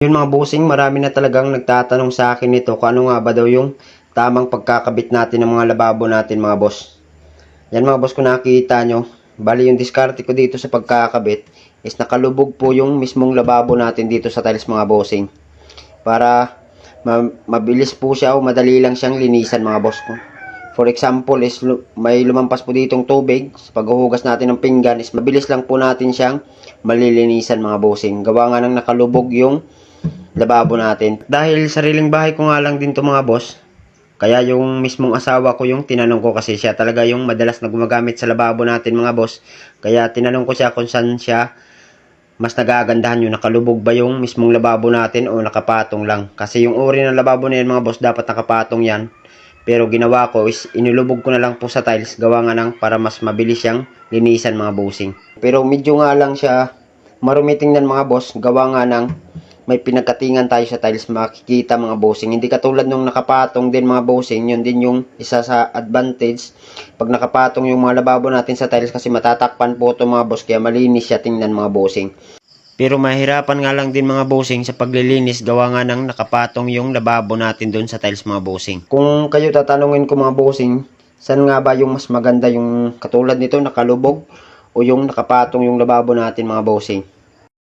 Yun mga bossing, marami na talagang nagtatanong sa akin nito kung ano nga ba daw yung tamang pagkakabit natin ng mga lababo natin mga boss. Yan mga boss, kung nakikita nyo, bali yung diskarte ko dito sa pagkakabit is nakalubog po yung mismong lababo natin dito sa tiles mga bossing. Para mabilis po siya o madali lang siyang linisan mga boss ko. For example is may lumampas po ditong tubig, sa paghuhugas natin ng pinggan is mabilis lang po natin siyang malilinisan mga bossing. Gawa nga ng nakalubog yung lababo natin. Dahil sariling bahay ko nga lang din to mga boss, kaya yung mismong asawa ko yung tinanong ko, kasi siya talaga yung madalas na gumagamit sa lababo natin mga boss. Kaya tinanong ko siya kung saan siya mas nagagandahan, yung nakalubog ba yung mismong lababo natin o nakapatong lang. Kasi yung uri ng lababo na yan mga boss, dapat nakapatong yan. Pero ginawa ko is inilubog ko na lang po sa tiles, gawa nga ng para mas mabilis siyang linisan mga bossing. Pero medyo nga lang siya marumi tingnan mga boss, gawa nga ng may pinagkatingan tayo sa tiles, makikita mga bossing. Hindi katulad nung nakapatong din mga bossing, yun din yung isa sa advantage. Pag nakapatong yung mga lababo natin sa tiles, kasi matatakpan po ito mga boss, kaya malinis siya tingnan mga bossing. Pero mahirapan nga lang din mga bossing sa paglilinis, gawa nga ng nakapatong yung lababo natin doon sa tiles mga bossing. Kung kayo tatanungin ko mga bossing, saan nga ba yung mas maganda, yung katulad nito nakalubog o yung nakapatong yung lababo natin mga bossing?